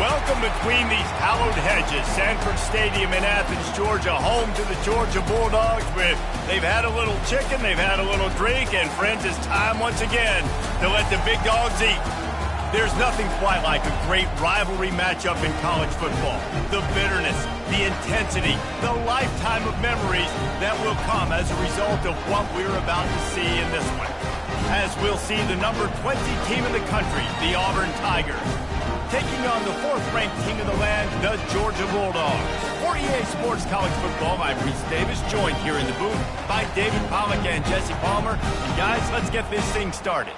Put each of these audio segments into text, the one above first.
Welcome between these hallowed hedges. Sanford Stadium in Athens, Georgia, home to the Georgia Bulldogs. They've had a little chicken, they've had a little drink, and friends, it's time once again to let the big dogs eat. There's nothing quite like a great rivalry matchup in college football. The bitterness, the intensity, the lifetime of memories that will come as a result of what we're about to see in this one. As we'll see the number 20 team in the country, the Auburn Tigers, taking on the 4th-ranked team in the land, the Georgia Bulldogs. For EA Sports College Football, I'm Reese Davis, joined here in the booth by David Pollack and Jesse Palmer. And guys, let's get this thing started.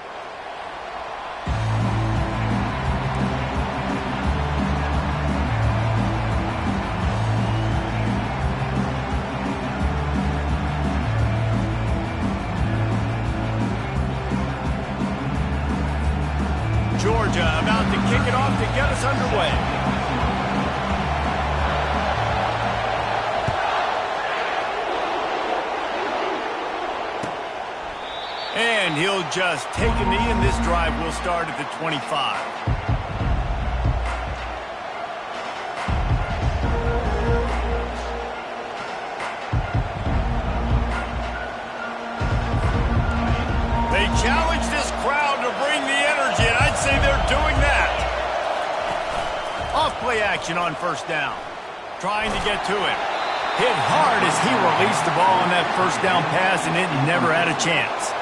Georgia about to kick it off to get us underway. And he'll just take a knee, and this drive will start at the 25. They challenge this crowd to bring the energy, and I'd say they're doing that. Off-play action on first down. Trying to get to it. Hit hard as he released the ball on that first down pass, and it never had a chance.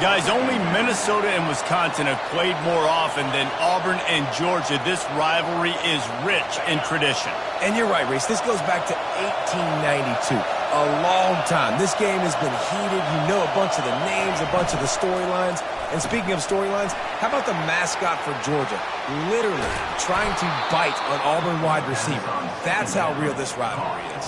Guys, only Minnesota and Wisconsin have played more often than Auburn and Georgia. This rivalry is rich in tradition. And you're right, Reese. This goes back to 1892. A long time. This game has been heated. You know a bunch of the names, a bunch of the storylines. And speaking of storylines, how about the mascot for Georgia? Literally trying to bite an Auburn wide receiver. That's how real this rivalry is.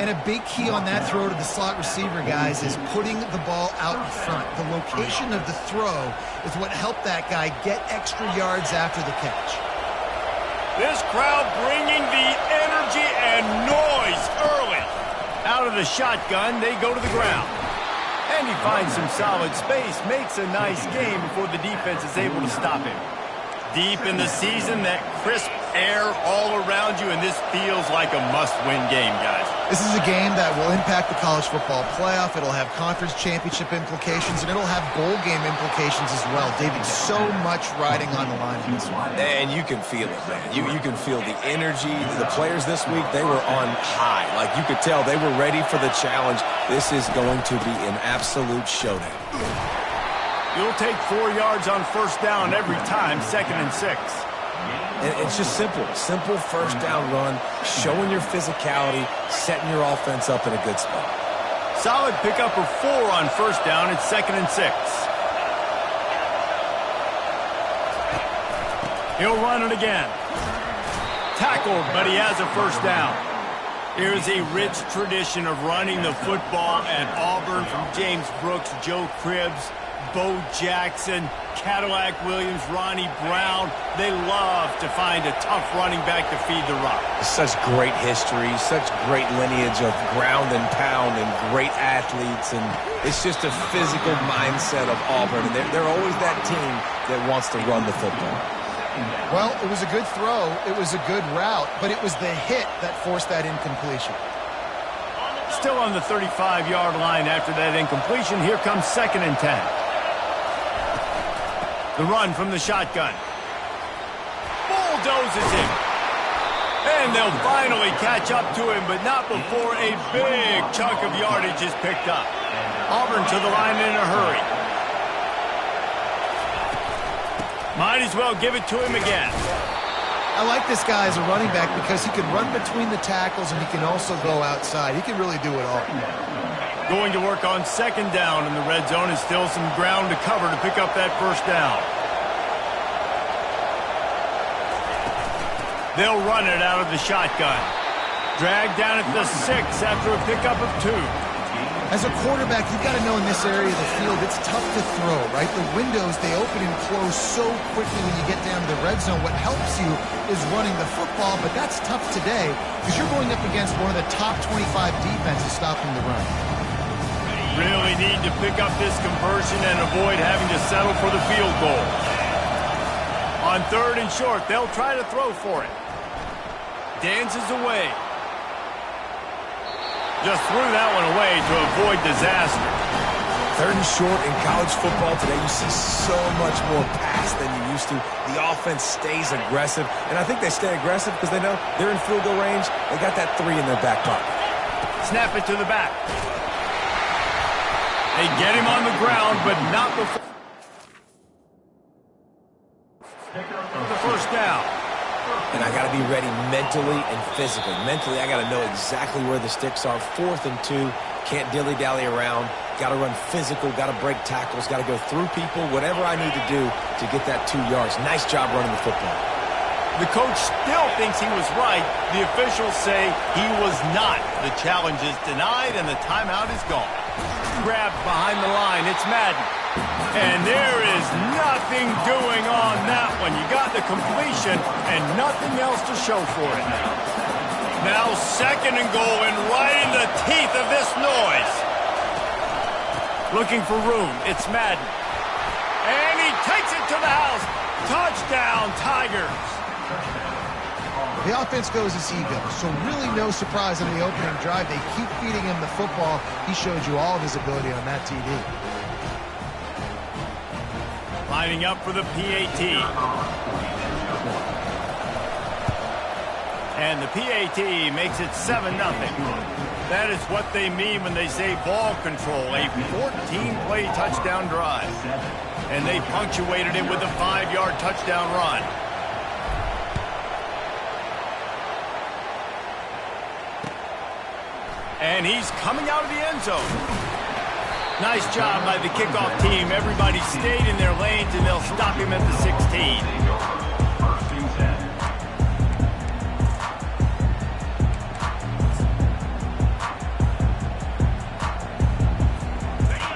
And a big key on that throw to the slot receiver, guys, is putting the ball out in front. The location of the throw is what helped that guy get extra yards after the catch. This crowd bringing the energy and noise early. Out of the shotgun, they go to the ground. And he finds some solid space, makes a nice game before the defense is able to stop him. Deep in the season, that crisp air all around you, and this feels like a must-win game, guys. This is a game that will impact the college football playoff. It'll have conference championship implications, and it'll have bowl game implications as well. David, so much riding on the line in this one. And you can feel it, man. You can feel the energy. The players this week, they were on high. Like, you could tell they were ready for the challenge. This is going to be an absolute showdown. You'll take 4 yards on first down every time, 2nd and 6. And it's just simple first down run, showing your physicality, setting your offense up in a good spot. Solid pickup of 4 on first down. It's 2nd and 6. He'll run it again. Tackled, but he has a first down. Here's a rich tradition of running the football at Auburn, from James Brooks, Joe Cribbs, Bo Jackson, Cadillac Williams, Ronnie Brown. They love to find a tough running back to feed the rock. Such great history, such great lineage of ground and pound and great athletes. And it's just a physical mindset of Auburn. And they're always that team that wants to run the football. Well, it was a good throw. It was a good route, but it was the hit that forced that incompletion. Still on the 35-yard line after that incompletion. Here comes 2nd and 10. The run from the shotgun. Bulldozes him. And they'll finally catch up to him, but not before a big chunk of yardage is picked up. Auburn to the line in a hurry. Might as well give it to him again. I like this guy as a running back because he can run between the tackles and he can also go outside. He can really do it all. Going to work on 2nd down in the red zone, and still some ground to cover to pick up that first down. They'll run it out of the shotgun. Dragged down at the 6 after a pickup of 2. As a quarterback, you've got to know in this area of the field, it's tough to throw, right? The windows, they open and close so quickly when you get down to the red zone. What helps you is running the football, but that's tough today because you're going up against one of the top 25 defenses stopping the run. Really need to pick up this conversion and avoid having to settle for the field goal. On On 3rd and short, they'll try to throw for it. Dances away. Just threw that one away to avoid disaster. 3rd and short in college football today, you see so much more pass than you used to. The offense stays aggressive, and I think they stay aggressive because they know they're in field goal range. They got that 3 in their back pocket. Snap it to the back. They get him on the ground, but not before the first down. And I got to be ready mentally and physically. Mentally, I got to know exactly where the sticks are. 4th and 2, can't dilly-dally around. Got to run physical, got to break tackles, got to go through people, whatever I need to do to get that 2 yards. Nice job running the football. The coach still thinks he was right. The officials say he was not. The challenge is denied, and the timeout is gone. Grabbed behind the line. It's Madden. And there is nothing doing on that one. You got the completion and nothing else to show for it. Now 2nd and goal, and right in the teeth of this noise. Looking for room. It's Madden. And he takes it to the house. Touchdown, Tigers. The offense goes as he goes, so really no surprise on the opening drive. They keep feeding him the football. He showed you all of his ability on that TD. Lining up for the PAT. And the PAT makes it 7-0. That is what they mean when they say ball control, a 14-play touchdown drive. And they punctuated it with a 5-yard touchdown run. And he's coming out of the end zone. Nice job by the kickoff team. Everybody stayed in their lanes, and they'll stop him at the 16.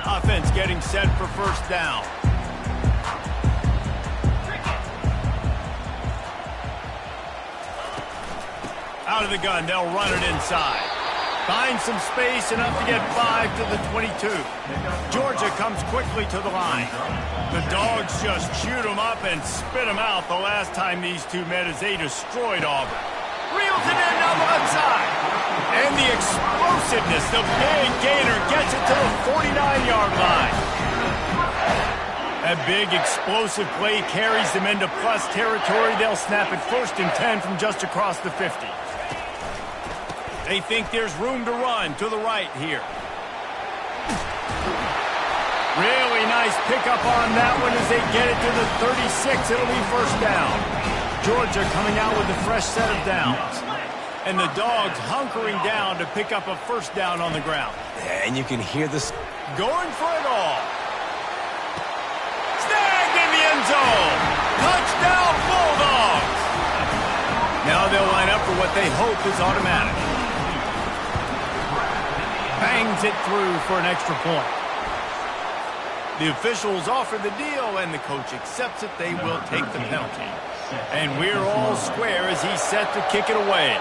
Offense getting set for first down. Out of the gun, they'll run it inside. Find some space, enough to get 5 to the 22. Georgia comes quickly to the line. The Dogs just chewed them up and spit them out the last time these two met as they destroyed Auburn. Reels it in down the left side. And the explosiveness, the big gainer gets it to the 49-yard line. That big explosive play carries them into plus territory. They'll snap it 1st and 10 from just across the 50. They think there's room to run to the right here. Really nice pickup on that one as they get it to the 36. It'll be first down. Georgia coming out with a fresh set of downs. And the Dogs hunkering down to pick up a first down on the ground. Yeah, and you can hear this. Going for it all. Snagged in the end zone. Touchdown, Bulldogs. Now they'll line up for what they hope is automatic. Bangs it through for an extra point. The officials offer the deal, and the coach accepts it. They will take the penalty. And we're all square as he's set to kick it away.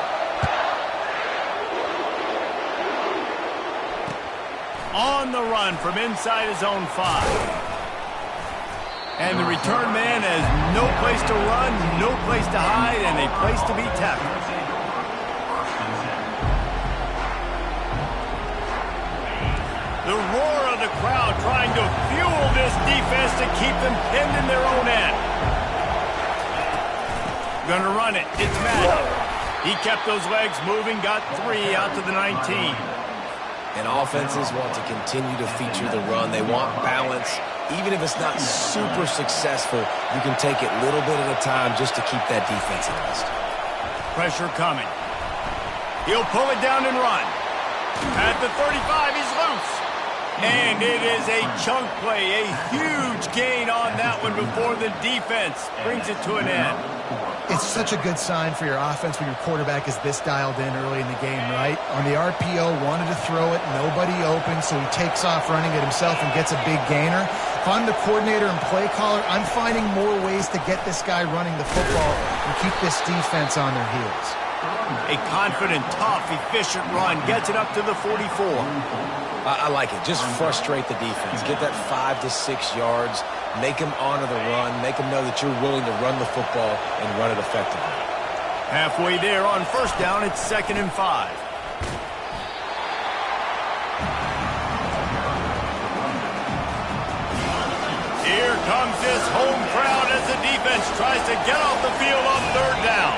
On the run from inside his own 5. And the return man has no place to run, no place to hide, and a place to be tackled. The roar of the crowd trying to fuel this defense to keep them pinned in their own end. Gonna run it. It's Madden. He kept those legs moving, got 3 out to the 19. And offenses want to continue to feature the run. They want balance. Even if it's not super successful, you can take it little bit at a time just to keep that defense honest. Pressure coming. He'll pull it down and run. At the 35, he's loose. And it is a chunk play, a huge gain on that one before the defense brings it to an end. It's such a good sign for your offense when your quarterback is this dialed in early in the game, right? On the RPO, wanted to throw it, nobody open, so he takes off running it himself and gets a big gainer. If I'm the coordinator and play caller, I'm finding more ways to get this guy running the football and keep this defense on their heels. A confident, tough, efficient run gets it up to the 44. I like it. Just frustrate the defense. Get that 5 to 6 yards. Make them honor the run. Make them know that you're willing to run the football and run it effectively. Halfway there on first down, it's 2nd and 5. Here comes this home crowd as the defense tries to get off the field on 3rd down.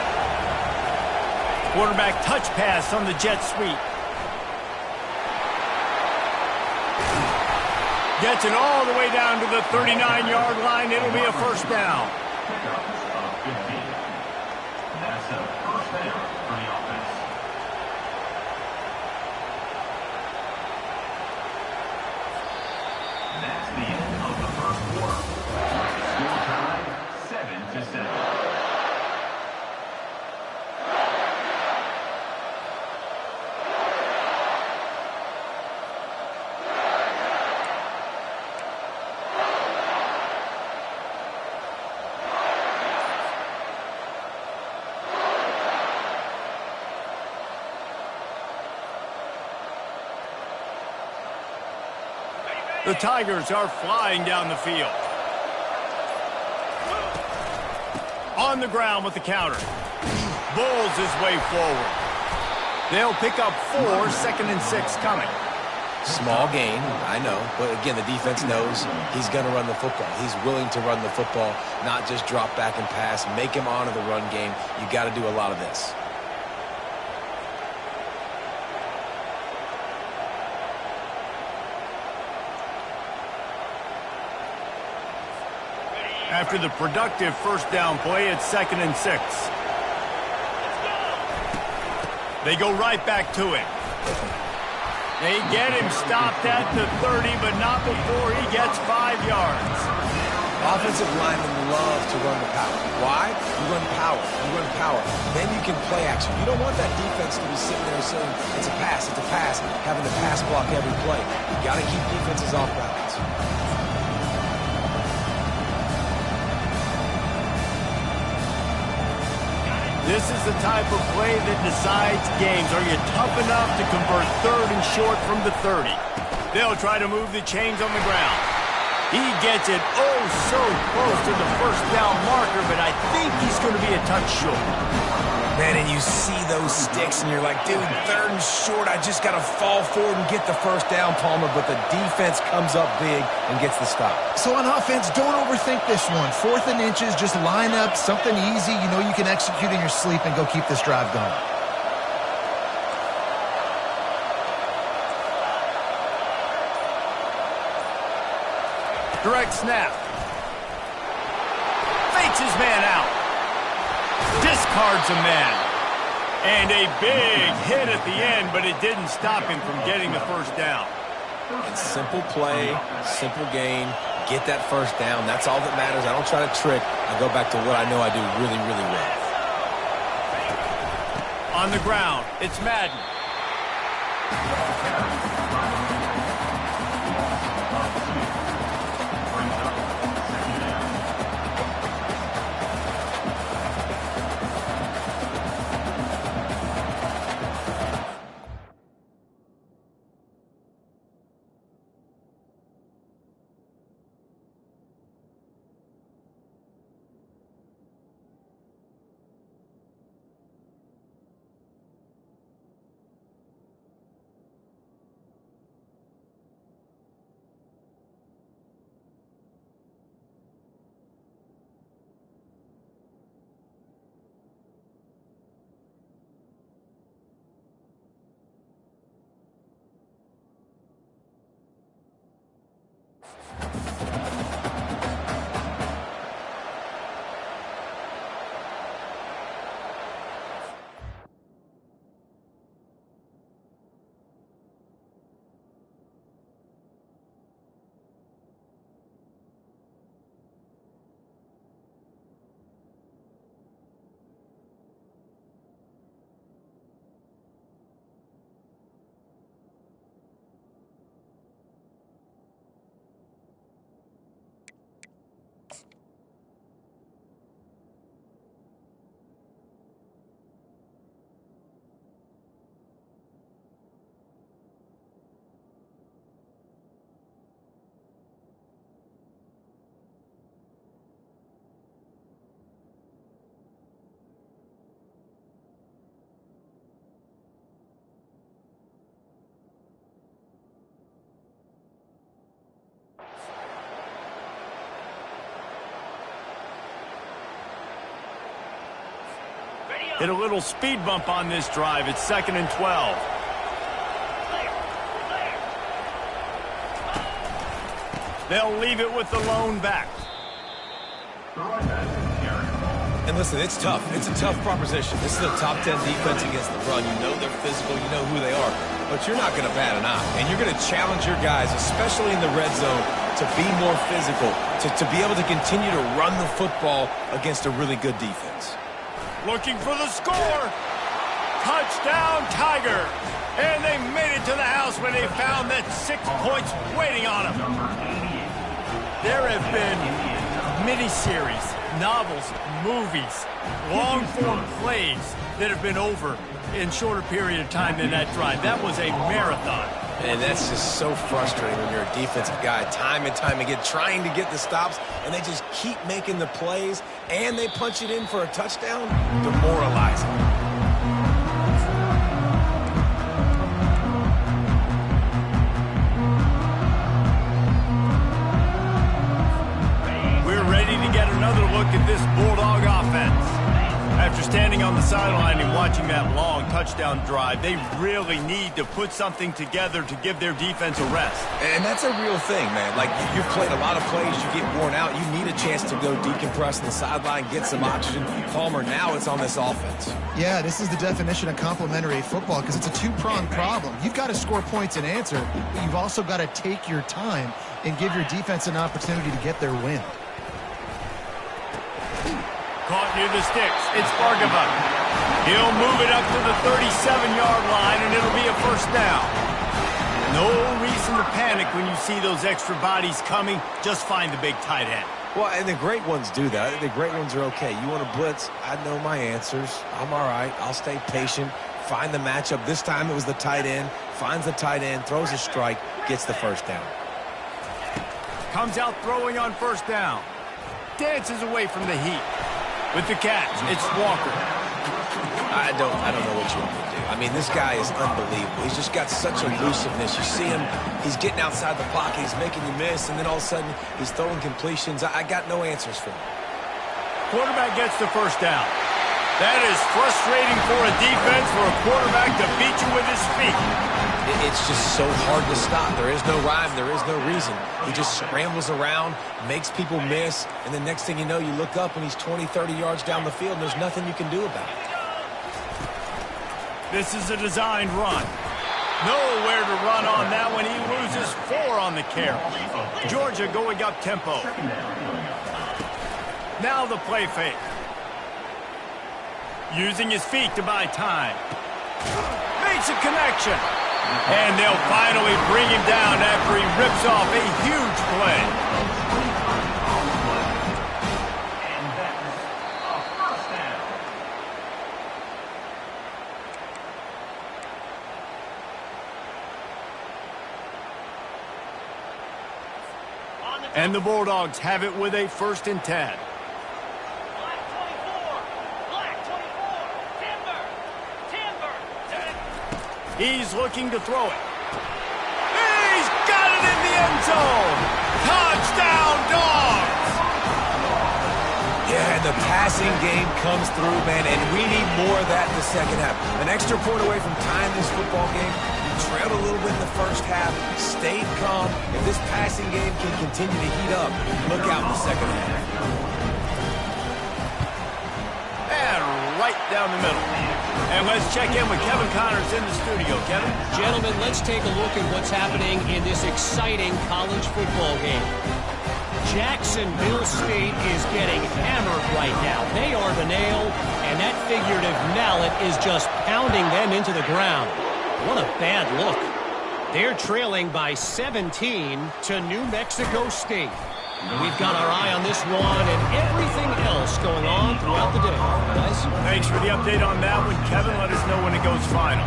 Quarterback touch pass on the jet sweep. Gets it all the way down to the 39-yard line. It'll be a first down. That's a first down for the offense. That's the end of the first quarter. Score time, 7-7. The Tigers are flying down the field. On the ground with the counter. Bulls his way forward. They'll pick up 4, 2nd and 6 coming. Small gain, I know. But again, the defense knows he's going to run the football. He's willing to run the football, not just drop back and pass. Make him honor the run game. You got to do a lot of this. After the productive first down play, it's 2nd and 6. They go right back to him. They get him stopped at the 30, but not before he gets 5 yards. Offensive linemen love to run the power. Why? You run power. You run power. Then you can play action. You don't want that defense to be sitting there saying, it's a pass, having to pass block every play. You got to keep defenses off balance. This is the type of play that decides games. Are you tough enough to convert 3rd and short from the 30? They'll try to move the chains on the ground. He gets it oh so close to the first down marker, but I think he's going to be a touch short. Man, and you see those sticks, and you're like, dude, 3rd and short, I just got to fall forward and get the first down, Palmer, but the defense comes up big and gets the stop. So on offense, don't overthink this one. 4th and inches, just line up, something easy you know you can execute in your sleep and go keep this drive going. Direct snap. Fakes his man out. Discards a man. And a big hit at the end, but it didn't stop him from getting the first down. It's simple play, simple gain. Get that first down. That's all that matters. I don't try to trick. I go back to what I know I do really, really well. On the ground, it's Madden. Hit a little speed bump on this drive. It's 2nd and 12. They'll leave it with the lone back. And listen, it's tough. It's a tough proposition. This is a top 10 defense against the run. You know they're physical. You know who they are. But you're not going to bat an eye. And you're going to challenge your guys, especially in the red zone, to be more physical, to be able to continue to run the football against a really good defense. Looking for the score. Touchdown, Tiger. And they made it to the house when they found that 6 points waiting on them. There have been miniseries, novels, movies, long-form plays that have been over in shorter period of time than that drive. That was a marathon. And that's just so frustrating when you're a defensive guy, time and time again, trying to get the stops, and they just keep making the plays, and they punch it in for a touchdown. Demoralizing. We're ready to get another look at this Bulldog offense. After standing on the sideline and watching that long touchdown drive, they really need to put something together to give their defense a rest. And that's a real thing, man. Like, you've played a lot of plays, you get worn out, you need a chance to go decompress on the sideline, get some oxygen, calmer. Now it's on this offense. Yeah, this is the definition of complementary football because it's a two-pronged problem. You've got to score points and answer, but you've also got to take your time and give your defense an opportunity to get their win. Caught near the sticks. It's Bargava. He'll move it up to the 37-yard line, and it'll be a first down. No reason to panic when you see those extra bodies coming. Just find the big tight end. Well, and the great ones do that. The great ones are okay. You want to blitz? I know my answers. I'm all right. I'll stay patient. Find the matchup. This time it was the tight end. Finds the tight end, throws a strike, gets the first down. Comes out throwing on first down. Dances away from the heat. With the catch, it's Walker. I don't know what you want me to do. I mean, this guy is unbelievable. He's just got such elusiveness. You see him, he's getting outside the pocket, he's making you miss, and then all of a sudden, he's throwing completions. I got no answers for him. Quarterback gets the first down. That is frustrating for a defense, for a quarterback to beat you with his feet. It's just so hard to stop. There is no rhyme. There is no reason. He just scrambles around, makes people miss, and the next thing you know, you look up and he's 20, 30 yards down the field, and there's nothing you can do about it. This is a designed run. Nowhere to run on that one. He loses 4 on the carry. Georgia going up tempo. Now the play fake. Using his feet to buy time. Makes a connection. And they'll finally bring him down after he rips off a huge play. And that's a first down. And the Bulldogs have it with a 1st and 10. He's looking to throw it. He's got it in the end zone. Touchdown, Dogs! Yeah, and the passing game comes through, man, and we need more of that in the second half. An extra point away from tying this football game. You trailed a little bit in the first half, stayed calm. If this passing game can continue to heat up, look out in the second half. And right down the middle. And let's check in with Kevin Connors in the studio. Kevin? Gentlemen, let's take a look at what's happening in this exciting college football game. Jacksonville State is getting hammered right now. They are the nail, and that figurative mallet is just pounding them into the ground. What a bad look. They're trailing by 17 to New Mexico State. We've got our eye on this one and everything else going on throughout the day. Guys? Thanks for the update on that one, Kevin. Let us know when it goes final.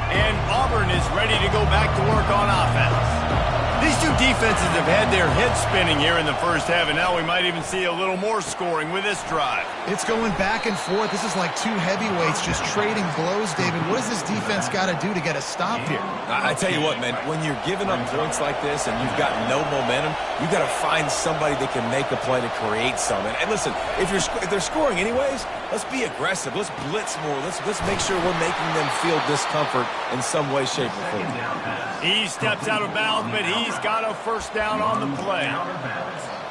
And Auburn is ready to go back to work on offense. These two defenses have had their heads spinning here in the first half, and now we might even see a little more scoring with this drive. It's going back and forth. This is like two heavyweights just trading blows, David. What does this defense got to do to get a stop here? I tell you what, man, when you're giving up points like this and you've got no momentum, you got to find somebody that can make a play to create something. And listen, if they're scoring anyways, let's be aggressive. Let's blitz more. Let's make sure we're making them feel discomfort in some way, shape, or form. He steps out of bounds, but he's got a first down on the play.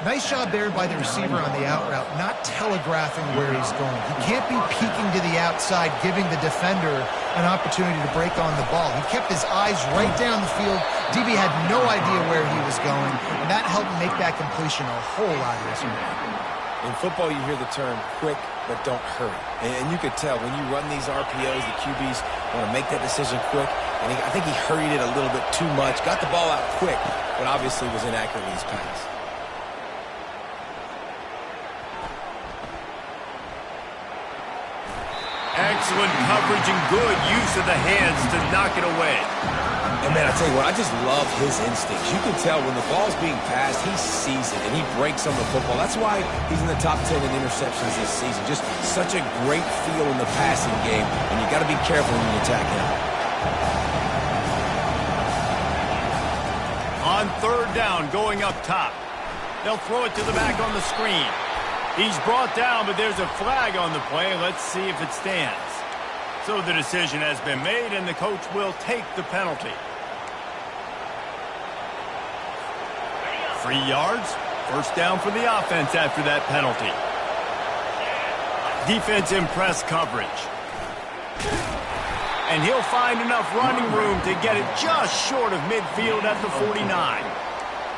Nice job there by the receiver on the out route, not telegraphing where he's going. He can't be peeking to the outside, giving the defender an opportunity to break on the ball. He kept his eyes right down the field. DB had no idea where he was going, and that helped make that completion a whole lot easier. In football, you hear the term quick, but don't hurry. And you could tell when you run these RPOs, the QBs want to make that decision quick. And I think he hurried it a little bit too much, got the ball out quick, but obviously was inaccurate in his pass. Excellent coverage and good use of the hands to knock it away. And, man, I tell you what, I just love his instincts. You can tell when the ball's being passed, he sees it, and he breaks on the football. That's why he's in the top 10 in interceptions this season. Just such a great feel in the passing game, and you got to be careful when you attack him. On third down, going up top. They'll throw it to the back on the screen. He's brought down, but there's a flag on the play. Let's see if it stands. So the decision has been made, and the coach will take the penalty. 3 yards. First down for the offense after that penalty. Defense in press coverage. And he'll find enough running room to get it just short of midfield at the 49.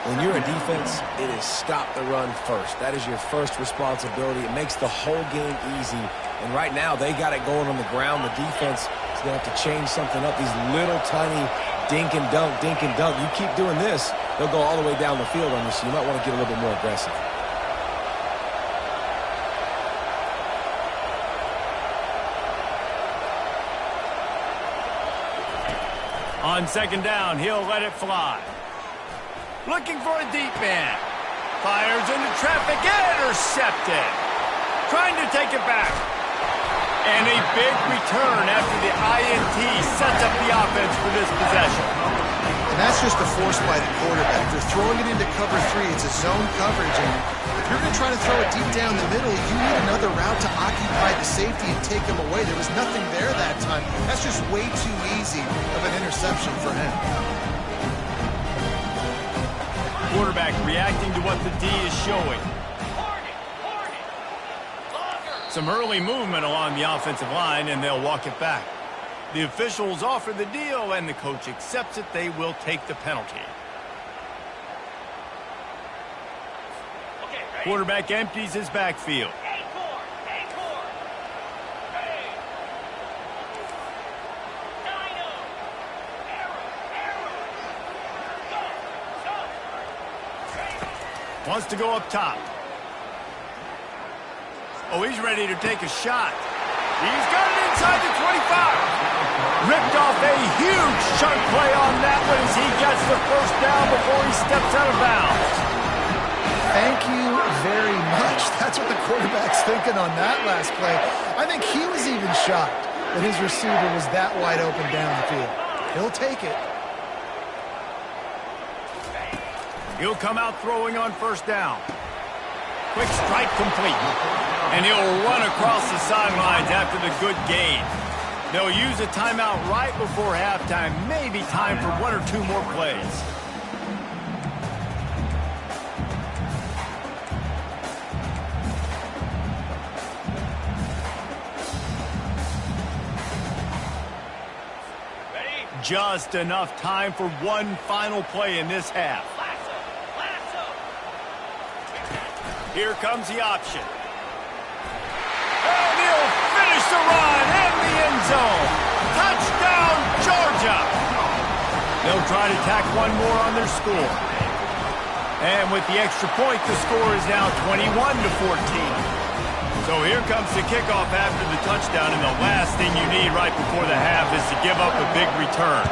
When you're a defense, it is stop the run first. That is your first responsibility. It makes the whole game easy. And right now, they got it going on the ground. The defense is going to have to change something up. These little tiny dink and dunk, dink and dunk. You keep doing this, they'll go all the way down the field on you, so you might want to get a little bit more aggressive. On second down, he'll let it fly. Looking for a deep man. Fires into traffic, intercepted. Trying to take it back. And a big return after the INT sets up the offense for this possession. And that's just a force by the quarterback. They're throwing it into cover 3. It's a zone coverage. And if you're going to try to throw it deep down the middle, you need another route to occupy the safety and take him away. There was nothing there that time. That's just way too easy of an interception for him. Quarterback reacting to what the D is showing. Some early movement along the offensive line, and they'll walk it back. The officials offer the deal, and the coach accepts it. They will take the penalty. Quarterback empties his backfield. Wants to go up top. Oh, he's ready to take a shot. He's got it inside the 25. Ripped off a huge chunk play on that one as he gets the first down before he steps out of bounds. Thank you very much. That's what the quarterback's thinking on that last play. I think he was even shocked that his receiver was that wide open downfield. He'll take it. He'll come out throwing on first down. Quick strike complete. And he'll run across the sidelines after the good gain. They'll use a timeout right before halftime. Maybe time for 1 or 2 more plays. Just enough time for one final play in this half. Here comes the option. And he'll finish the run in the end zone. Touchdown, Georgia. They'll try to tack one more on their score. And with the extra point, the score is now 21-14. So here comes the kickoff after the touchdown, and the last thing you need right before the half is to give up a big return.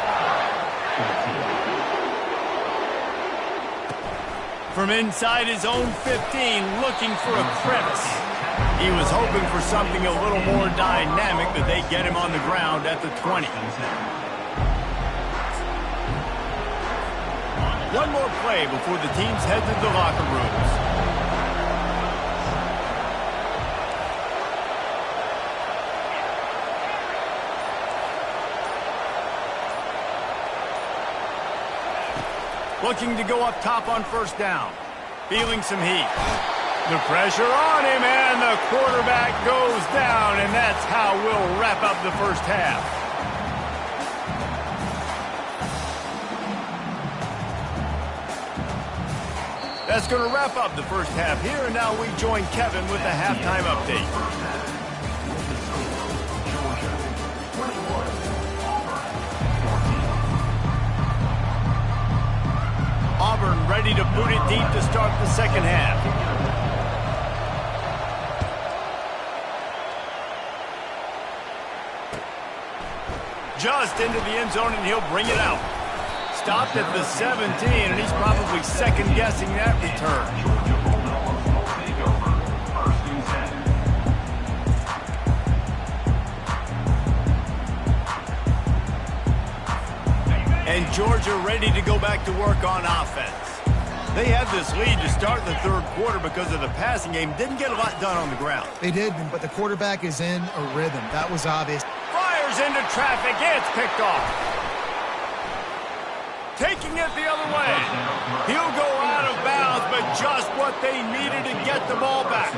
From inside his own 15, looking for a crevice. He was hoping for something a little more dynamic, that they get him on the ground at the 20. One more play before the teams head to the locker rooms. Looking to go up top on first down. Feeling some heat. The pressure on him, and the quarterback goes down, and that's how we'll wrap up the first half. That's going to wrap up the first half here, and now we join Kevin with the halftime update. Auburn ready to boot it deep to start the second half. Just into the end zone, and he'll bring it out. Stopped at the 17, and he's probably second-guessing that return. And Georgia ready to go back to work on offense. They had this lead to start the third quarter because of the passing game. Didn't get a lot done on the ground. They did, but the quarterback is in a rhythm. That was obvious. Fires into traffic. It's picked off. Taking it the other way. He'll go out of bounds, but just what they needed to get the ball back.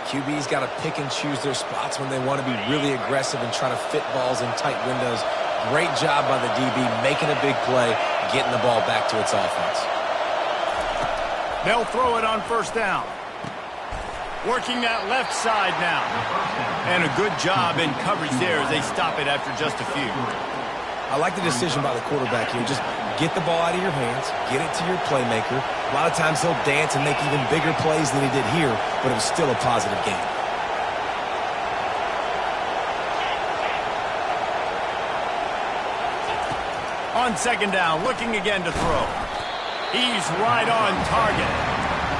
QB's got to pick and choose their spots when they want to be really aggressive and try to fit balls in tight windows. Great job by the DB making a big play, getting the ball back to its offense. They'll throw it on first down. Working that left side now. And a good job in coverage there as they stop it after just a few. I like the decision by the quarterback here. Just get the ball out of your hands, get it to your playmaker. A lot of times he'll dance and make even bigger plays than he did here, but it was still a positive game. On second down, looking again to throw. He's right on target.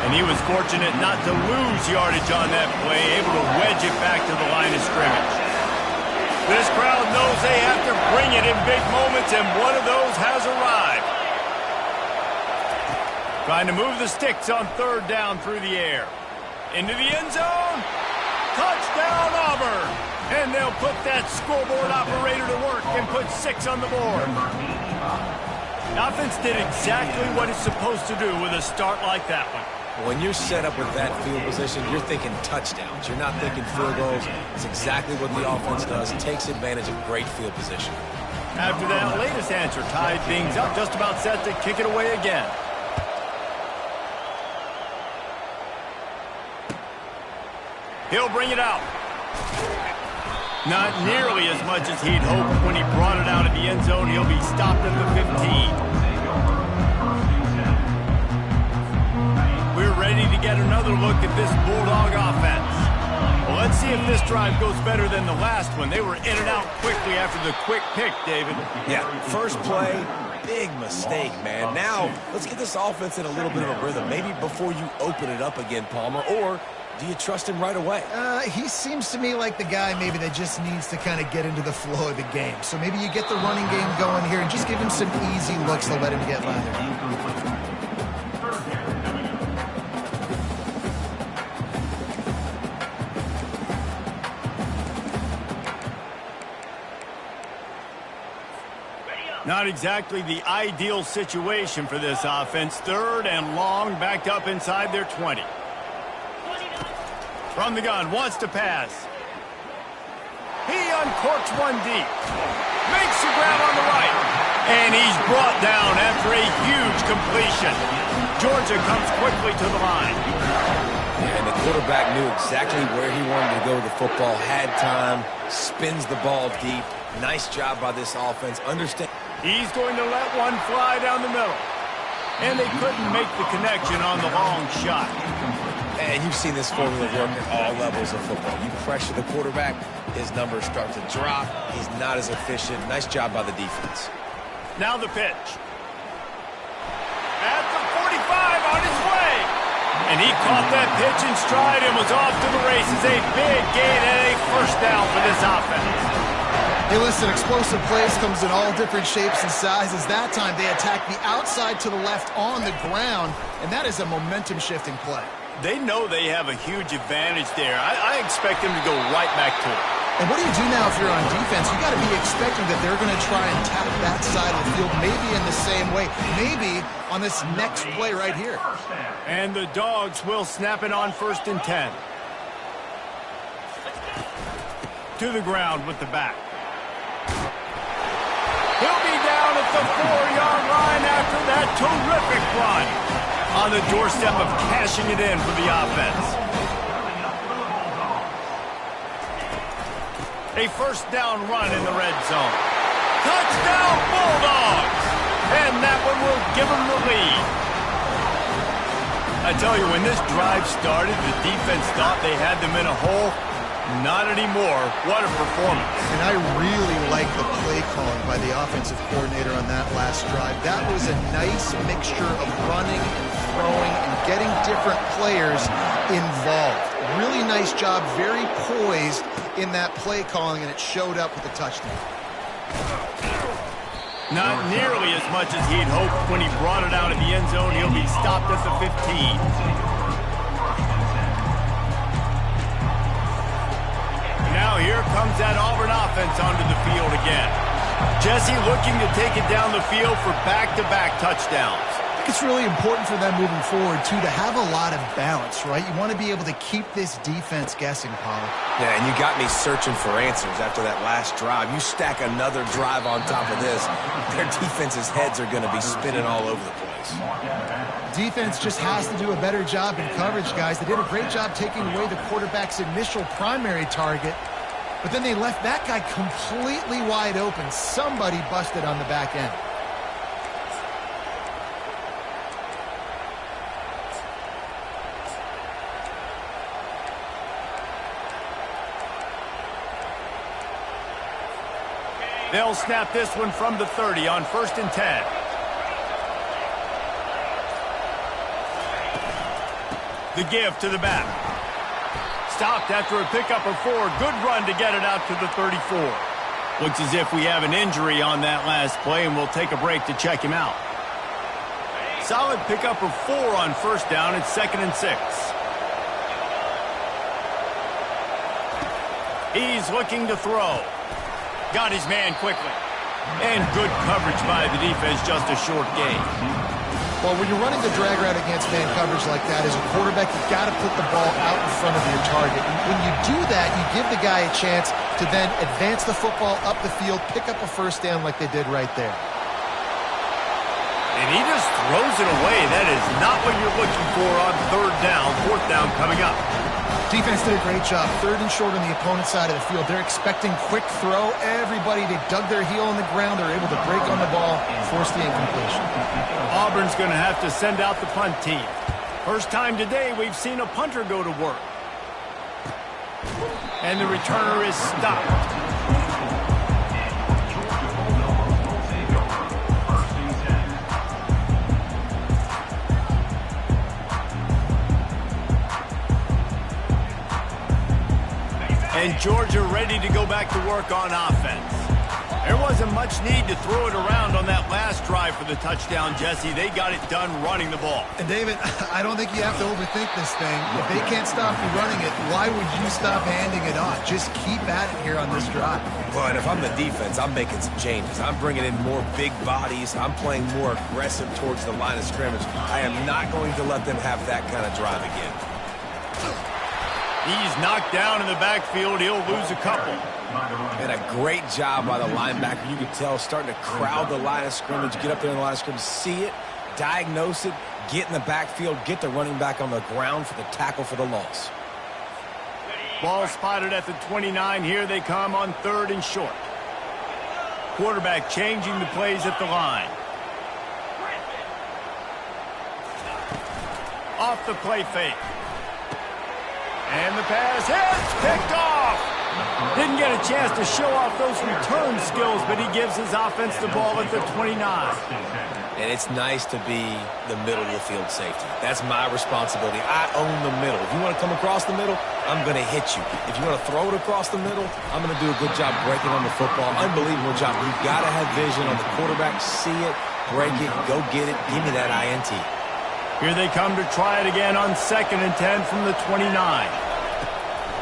And he was fortunate not to lose yardage on that play, able to wedge it back to the line of scrimmage. This crowd knows they have to bring it in big moments, and one of those has arrived. Trying to move the sticks on third down through the air. Into the end zone. Touchdown, Auburn. And they'll put that scoreboard operator to work and put 6 on the board. The offense did exactly what it's supposed to do with a start like that one. When you're set up with that field position, you're thinking touchdowns. You're not thinking field goals. It's exactly what the offense does. It takes advantage of great field position. After that latest answer, tied things up, just about set to kick it away again. He'll bring it out. Not nearly as much as he'd hoped when he brought it out of the end zone. He'll be stopped at the 15. We're ready to get another look at this Bulldog offense. Well, let's see if this drive goes better than the last one. They were in and out quickly after the quick pick, David. Yeah, first play, big mistake, man. Now, let's get this offense in a little bit of a rhythm. Maybe before you open it up again, Palmer, or do you trust him right away? He seems to me like the guy maybe that just needs to kind of get into the flow of the game. So maybe you get the running game going here and just give him some easy looks to let him get lathered. Not exactly the ideal situation for this offense. Third and long, backed up inside their 20. From the gun, wants to pass. He uncorks one deep. Makes the grab on the right. And he's brought down after a huge completion. Georgia comes quickly to the line. And the quarterback knew exactly where he wanted to go with the football, had time, spins the ball deep. Nice job by this offense. Understand. He's going to let one fly down the middle. And they couldn't make the connection on the long shot. And you've seen this formula work at all levels of football. You pressure the quarterback, his numbers start to drop. He's not as efficient. Nice job by the defense. Now the pitch. At the 45, on his way. And he caught that pitch in stride and was off to the races. A big gain and a first down for this offense. Hey, listen, explosive plays comes in all different shapes and sizes. That time they attack the outside to the left on the ground, and that is a momentum-shifting play. They know they have a huge advantage there. I expect them to go right back to it. And what do you do now if you're on defense? You got to be expecting that they're going to try and tap that side of the field, maybe in the same way, maybe on this next play right here. And the Dogs will snap it on 1st and 10. To the ground with the back. He'll be down at the 4-yard line after that terrific run. On the doorstep of cashing it in for the offense. A first down run in the red zone. Touchdown Bulldogs! And that one will give them the lead. I tell you, when this drive started, the defense thought they had them in a hole. Not anymore. What a performance. And I really like the play calling by the offensive coordinator on that last drive. That was a nice mixture of running and throwing and getting different players involved. Really nice job, very poised in that play calling, and it showed up with a touchdown. Not nearly as much as he'd hoped when he brought it out of the end zone. He'll be stopped at the 15. Now here comes that Auburn offense onto the field again. Jesse looking to take it down the field for back-to-back touchdowns. I think it's really important for them moving forward, too, to have a lot of balance, right? You want to be able to keep this defense guessing, Pollard. Yeah, and you got me searching for answers after that last drive. You stack another drive on top of this, their defense's heads are going to be spinning all over the place. Defense just has to do a better job in coverage, guys. They did a great job taking away the quarterback's initial primary target, but then they left that guy completely wide open. Somebody busted on the back end. They'll snap this one from the 30 on 1st and 10. The give to the back. Stopped after a pickup of 4. Good run to get it out to the 34. Looks as if we have an injury on that last play, and we'll take a break to check him out. Solid pickup of 4 on 1st down. It's 2nd and 6. He's looking to throw. Got his man quickly. And good coverage by the defense, just a short gain. Well, when you're running the drag route against man coverage like that, as a quarterback, you've got to put the ball out in front of your target. And when you do that, you give the guy a chance to then advance the football up the field, pick up a first down like they did right there. And he just throws it away. That is not what you're looking for on 3rd down, 4th down coming up. Defense did a great job. 3rd and short on the opponent's side of the field. They're expecting quick throw. Everybody, they dug their heel on the ground. They're able to break on the ball, force the incompletion. Auburn's going to have to send out the punt team. First time today we've seen a punter go to work. And the returner is stopped. And Georgia ready to go back to work on offense. There wasn't much need to throw it around on that last drive for the touchdown, Jesse. They got it done running the ball. And, David, I don't think you have to overthink this thing. If they can't stop you running it, why would you stop handing it off? Just keep at it here on this drive. But if I'm the defense, I'm making some changes. I'm bringing in more big bodies. I'm playing more aggressive towards the line of scrimmage. I am not going to let them have that kind of drive again. He's knocked down in the backfield. He'll lose a couple. And a great job by the linebacker. You could tell starting to crowd the line of scrimmage, get up there in the line of scrimmage, see it, diagnose it, get in the backfield, get the running back on the ground for the tackle for the loss. Ball spotted at the 29. Here they come on 3rd and short. Quarterback changing the plays at the line. Off the play fake. And the pass hits, picked off. Didn't get a chance to show off those return skills, but he gives his offense the ball at the 29. And it's nice to be the middle of the field safety. That's my responsibility. I own the middle. If you want to come across the middle, I'm going to hit you. If you want to throw it across the middle, I'm going to do a good job breaking on the football. Unbelievable job. You've got to have vision on the quarterback. See it, break it, go get it. Give me that INT. Here they come to try it again on 2nd and 10 from the 29.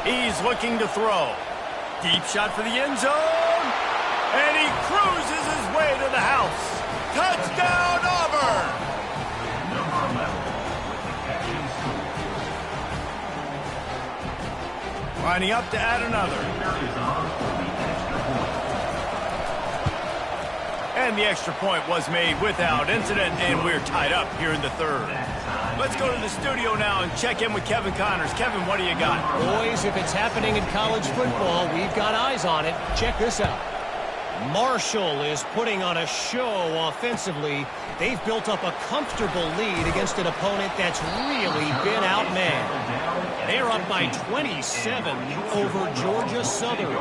He's looking to throw. Deep shot for the end zone. And he cruises his way to the house. Touchdown, Auburn! Number 11 with the catch and score. Lining up to add another. And the extra point was made without incident, and we're tied up here in the 3rd. Let's go to the studio now and check in with Kevin Connors. Kevin, what do you got? Boys, if it's happening in college football, we've got eyes on it. Check this out. Marshall is putting on a show offensively. They've built up a comfortable lead against an opponent that's really been outmanned. They're up by 27 over Georgia Southern.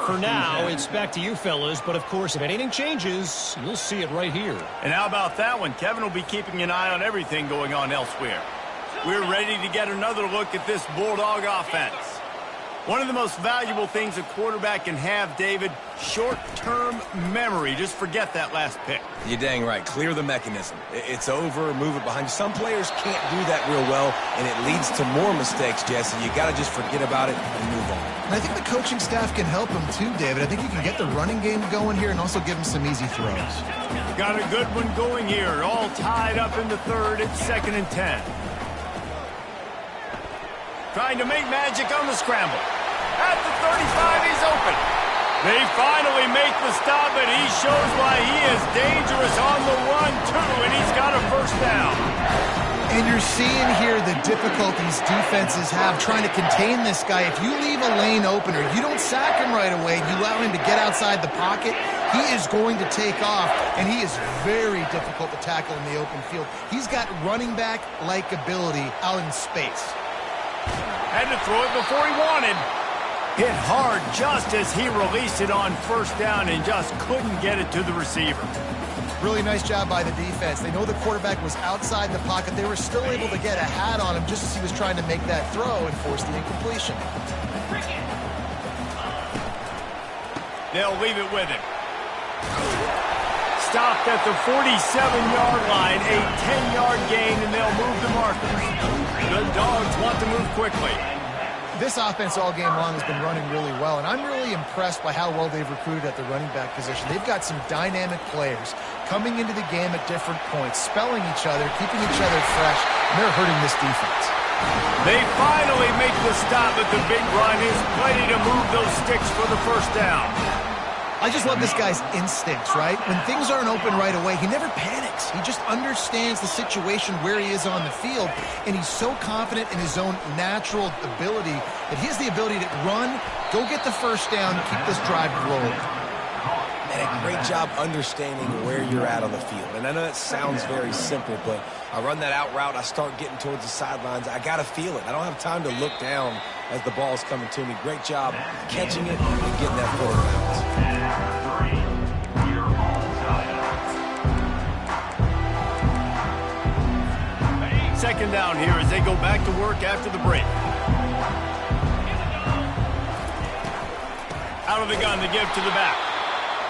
For now, it's back to you fellas, but of course, if anything changes, you'll see it right here. And how about that one? Kevin will be keeping an eye on everything going on elsewhere. We're ready to get another look at this Bulldog offense. One of the most valuable things a quarterback can have, David, short-term memory. Just forget that last pick. You're dang right. Clear the mechanism. It's over, move it behind you. Some players can't do that real well, and it leads to more mistakes, Jesse. You got to just forget about it and move on. And I think the coaching staff can help him too, David. I think you can get the running game going here and also give him some easy throws. Got a good one going here. All tied up in the 3rd. It's 2nd and 10. Trying to make magic on the scramble. At the 35, he's open. They finally make the stop, and he shows why he is dangerous on the run, too, and he's got a first down. And you're seeing here the difficulties defenses have trying to contain this guy. If you leave a lane open or you don't sack him right away, you allow him to get outside the pocket, he is going to take off, and he is very difficult to tackle in the open field. He's got running back-like ability out in space. Had to throw it before he wanted. Hit hard just as he released it on first down and just couldn't get it to the receiver. Really nice job by the defense. They know the quarterback was outside the pocket. They were still able to get a hat on him just as he was trying to make that throw and force the incompletion. They'll leave it with him. Stopped at the 47-yard line, a 10-yard gain, and they'll move the markers. The Dogs want to move quickly. This offense all game long has been running really well, and I'm really impressed by how well they've recruited at the running back position. They've got some dynamic players coming into the game at different points, spelling each other, keeping each other fresh, and they're hurting this defense. They finally make the stop at the big run. He's ready to move those sticks for the first down. I just love this guy's instincts, right? When things aren't open right away, he never panics. He just understands the situation where he is on the field, and he's so confident in his own natural ability that he has the ability to run, go get the first down, keep this drive rolling. And a great job understanding where you're at on the field. And I know that sounds very simple, but I run that out route, I start getting towards the sidelines. I got to feel it. I don't have time to look down as the ball's coming to me. Great job catching it and getting that forward bounce. Second down here as they go back to work after the break. Out of the gun to give to the back.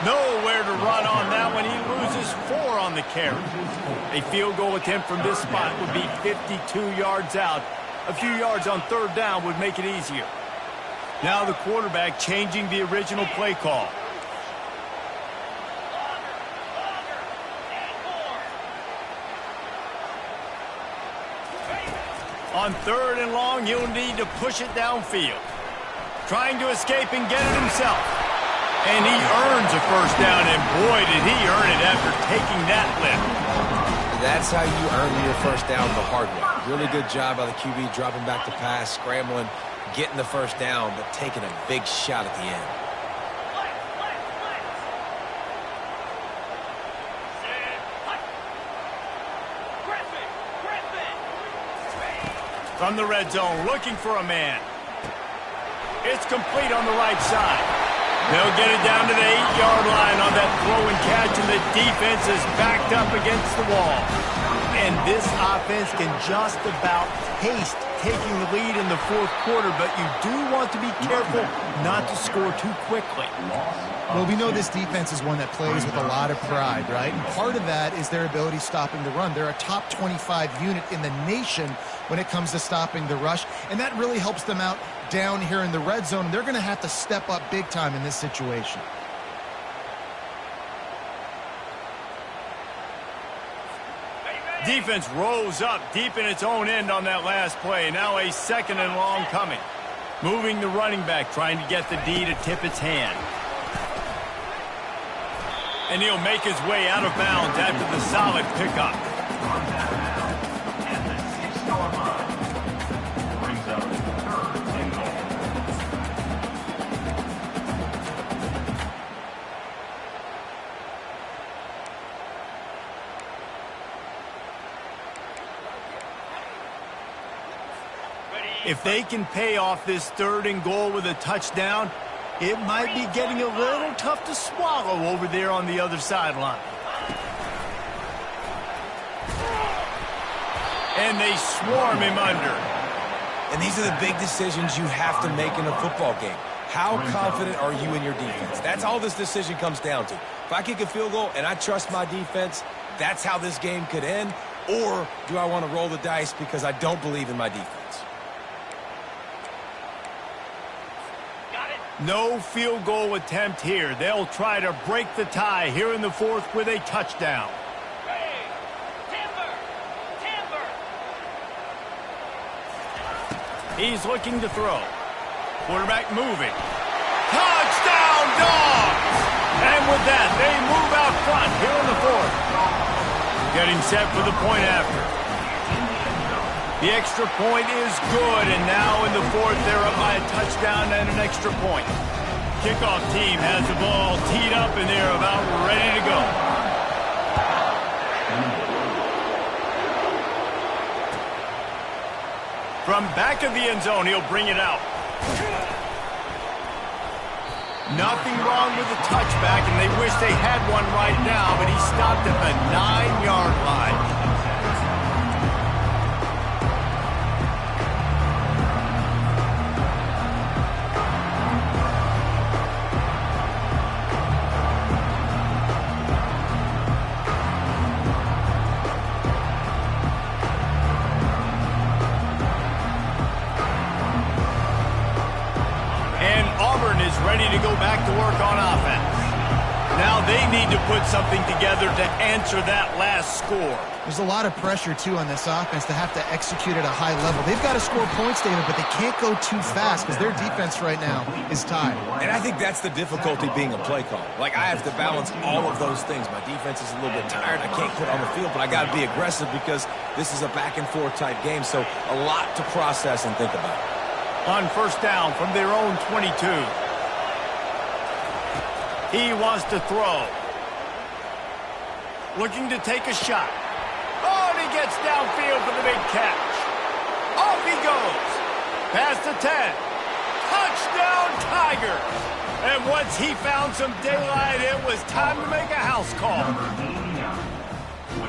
Nowhere to run on that one. He loses 4 on the carry. A field goal attempt from this spot would be 52 yards out. A few yards on third down would make it easier. Now the quarterback changing the original play call. On third and long, he'll need to push it downfield. Trying to escape and get it himself. And he earns a first down, and boy, did he earn it after taking that lift. That's how you earn your first down the hard way. Really good job by the QB dropping back to pass, scrambling, getting the first down, but taking a big shot at the end. From the red zone, looking for a man. It's complete on the right side. They'll get it down to the 8-yard line on that throw and catch, and the defense is backed up against the wall. And this offense can just about taste taking the lead in the fourth quarter, but you do want to be careful not to score too quickly. Well, we know this defense is one that plays with a lot of pride, right? And part of that is their ability stopping the run. They're a top 25 unit in the nation when it comes to stopping the rush, and that really helps them out down here in the red zone. They're going to have to step up big time in this situation. Defense rose up deep in its own end on that last play. Now a 2nd and long coming. Moving the running back, trying to get the D to tip its hand. And he'll make his way out of bounds after the solid pickup. At the 6-yard line. Brings up 3rd and goal. If they can pay off this 3rd and goal with a touchdown, it might be getting a little tough to swallow over there on the other sideline. And they swarm him under. And these are the big decisions you have to make in a football game. How confident are you in your defense? That's all this decision comes down to. If I kick a field goal and I trust my defense, that's how this game could end. Or do I want to roll the dice because I don't believe in my defense? No field goal attempt here. They'll try to break the tie here in the 4th with a touchdown. He's looking to throw. Quarterback moving. Touchdown, Dogs! And with that, they move out front here in the 4th. Getting set for the point after. The extra point is good, and now in the 4th, they're up by a touchdown and an extra point. Kickoff team has the ball teed up, and they're about ready to go. From back of the end zone, he'll bring it out. Nothing wrong with the touchback, and they wish they had one right now, but he stopped at the 9-yard line. Auburn is ready to go back to work on offense. Now they need to put something together to answer that last score. There's a lot of pressure, too, on this offense to have to execute at a high level. They've got to score points, David, but they can't go too fast because their defense right now is tied. And I think that's the difficulty being a play caller. Like, I have to balance all of those things. My defense is a little bit tired. I can't quit on the field, but I got to be aggressive because this is a back-and-forth type game, so a lot to process and think about. On 1st down from their own 22. He wants to throw. Looking to take a shot. Oh, and he gets downfield for the big catch. Off he goes. Past the 10. Touchdown, Tigers. And once he found some daylight, it was time to make a house call.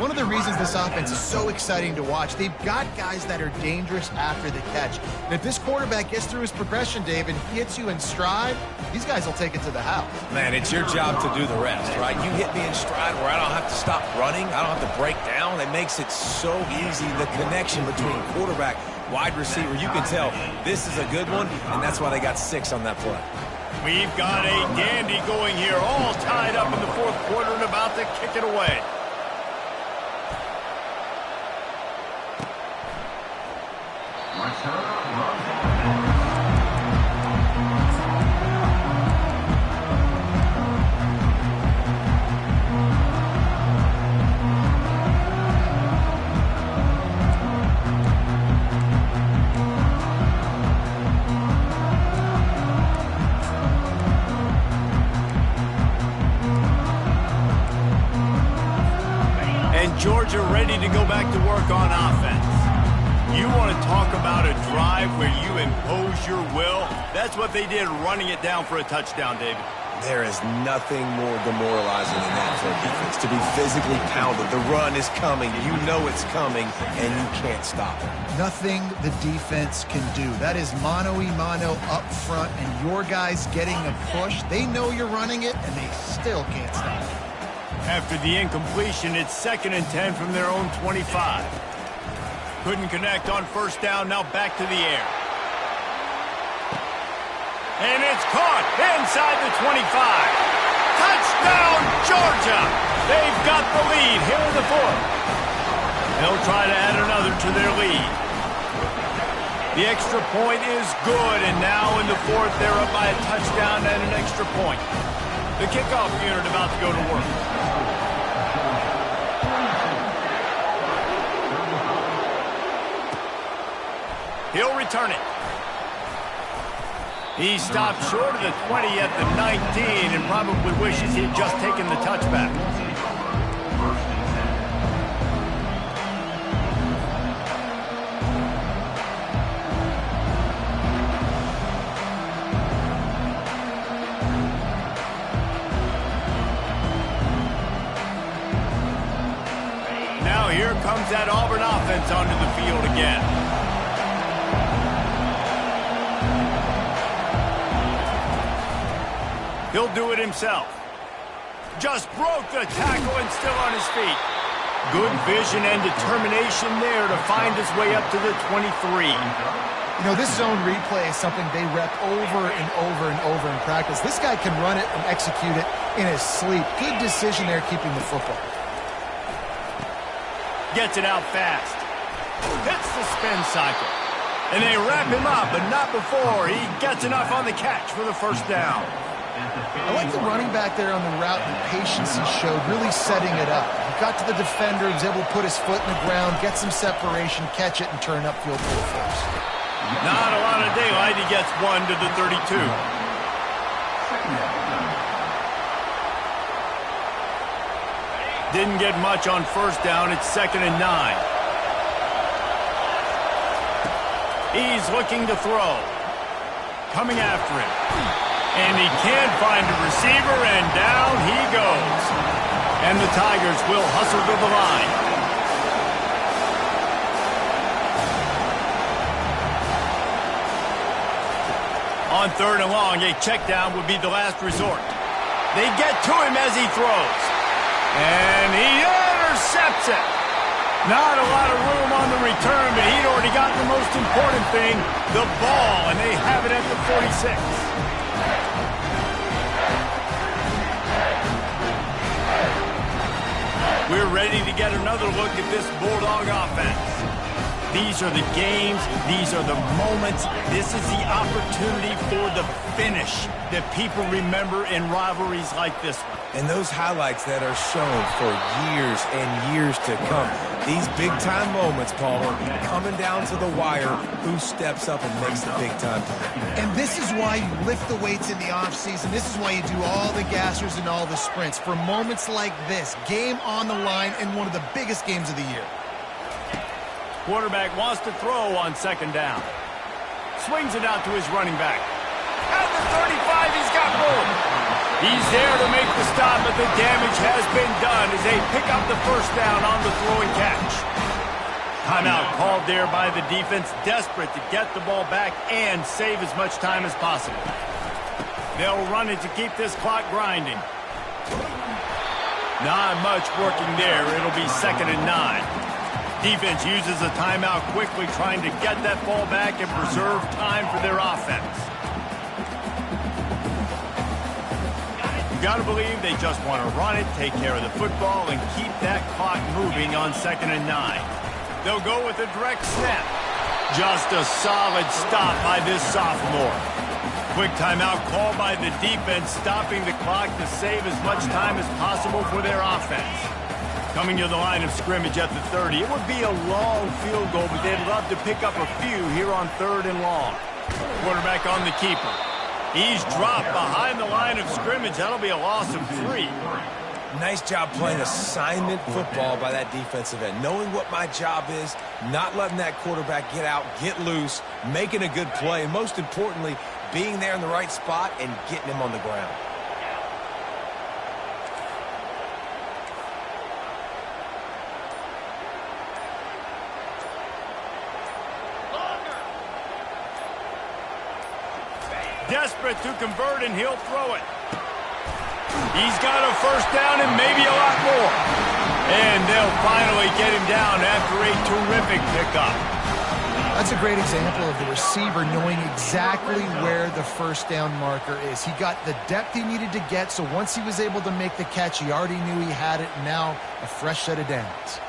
One of the reasons this offense is so exciting to watch, they've got guys that are dangerous after the catch. And if this quarterback gets through his progression, Dave, and he hits you in stride, these guys will take it to the house. Man, it's your job to do the rest, right? You hit me in stride where I don't have to stop running. I don't have to break down. It makes it so easy, the connection between quarterback, wide receiver. You can tell this is a good one, and that's why they got 6 on that play. We've got a dandy going here, all tied up in the 4th quarter and about to kick it away. And Georgia ready to go back to work on offense. You want to talk about a drive where you impose your will? That's what they did, running it down for a touchdown, David. There is nothing more demoralizing than that for a defense. To be physically pounded. The run is coming. You know it's coming, and you can't stop it. Nothing the defense can do. That is mano-a-mano up front, and your guys getting a push. They know you're running it, and they still can't stop it. After the incompletion, it's 2nd and 10 from their own 25. Couldn't connect on first down, now back to the air. And it's caught inside the 25. Touchdown, Georgia! They've got the lead here in the 4th. They'll try to add another to their lead. The extra point is good, and now in the 4th, they're up by a touchdown and an extra point. The kickoff unit about to go to work. He'll return it. He stopped short of the 20 at the 19 and probably wishes he had just taken the touchback. Now here comes that Auburn offense onto the field again. He'll do it himself. Just broke the tackle and still on his feet. Good vision and determination there to find his way up to the 23. You know, this zone replay is something they rep over and over and over in practice. This guy can run it and execute it in his sleep. Good decision there keeping the football. Gets it out fast. Hits the spin cycle. And they wrap him up, but not before he gets enough on the catch for the first down. I like the running back there on the route and the patience he showed, really setting it up. He got to the defender, was able to put his foot in the ground, get some separation, catch it, and turn upfield for the first. Not a lot of daylight. He gets 1 to the 32. Didn't get much on first down. It's 2nd and 9. He's looking to throw. Coming after him. And he can't find a receiver, and down he goes. And the Tigers will hustle to the line. On 3rd and long, a check down would be the last resort. They get to him as he throws. And he intercepts it. Not a lot of room on the return, but he'd already got the most important thing, the ball, and they have it at the 46. We're ready to get another look at this Bulldog offense. These are the games. These are the moments. This is the opportunity for the finish that people remember in rivalries like this one. And those highlights that are shown for years and years to come. These big-time moments, Paul, coming down to the wire, who steps up and makes the big-time play. And this is why you lift the weights in the offseason. This is why you do all the gassers and all the sprints. For moments like this, game on the line in one of the biggest games of the year. Quarterback wants to throw on 2nd down. Swings it out to his running back. At the 35, he's got room. He's there to make the stop, but the damage has been done as they pick up the first down on the throw and catch. Timeout called there by the defense, desperate to get the ball back and save as much time as possible. They'll run it to keep this clock grinding. Not much working there. It'll be 2nd and 9. Defense uses a timeout quickly, trying to get that ball back and preserve time for their offense. You got to believe they just want to run it, take care of the football, and keep that clock moving on 2nd and 9. They'll go with a direct snap. Just a solid stop by this sophomore. Quick timeout call by the defense, stopping the clock to save as much time as possible for their offense. Coming to the line of scrimmage at the 30. It would be a long field goal, but they'd love to pick up a few here on 3rd and long. Quarterback on the keeper. He's dropped behind the line of scrimmage. That'll be a loss of 3. Nice job playing assignment football by that defensive end. Knowing what my job is, not letting that quarterback get out, get loose, making a good play, and most importantly, being there in the right spot and getting him on the ground. Desperate to convert, and he'll throw it. He's got a first down and maybe a lot more. And they'll finally get him down after a terrific pickup. That's a great example of the receiver knowing exactly where the first down marker is. He got the depth he needed to get, so once he was able to make the catch, he already knew he had it. Now a fresh set of downs.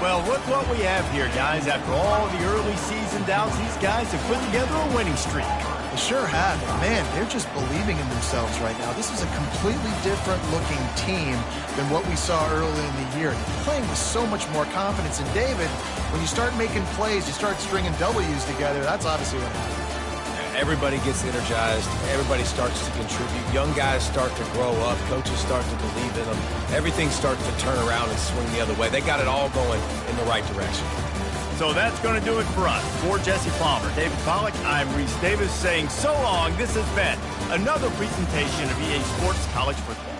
Well, look what we have here, guys. After all the early season doubts, these guys have put together a winning streak. They sure have. And man, they're just believing in themselves right now. This is a completely different looking team than what we saw early in the year. They're playing with so much more confidence. And David, when you start making plays, you start stringing W's together, that's obviously what happens. Everybody gets energized. Everybody starts to contribute. Young guys start to grow up. Coaches start to believe in them. Everything starts to turn around and swing the other way. They got it all going in the right direction. So that's going to do it for us. For Jesse Palmer, David Pollack, I'm Reese Davis saying so long. This has been another presentation of EA Sports College Football.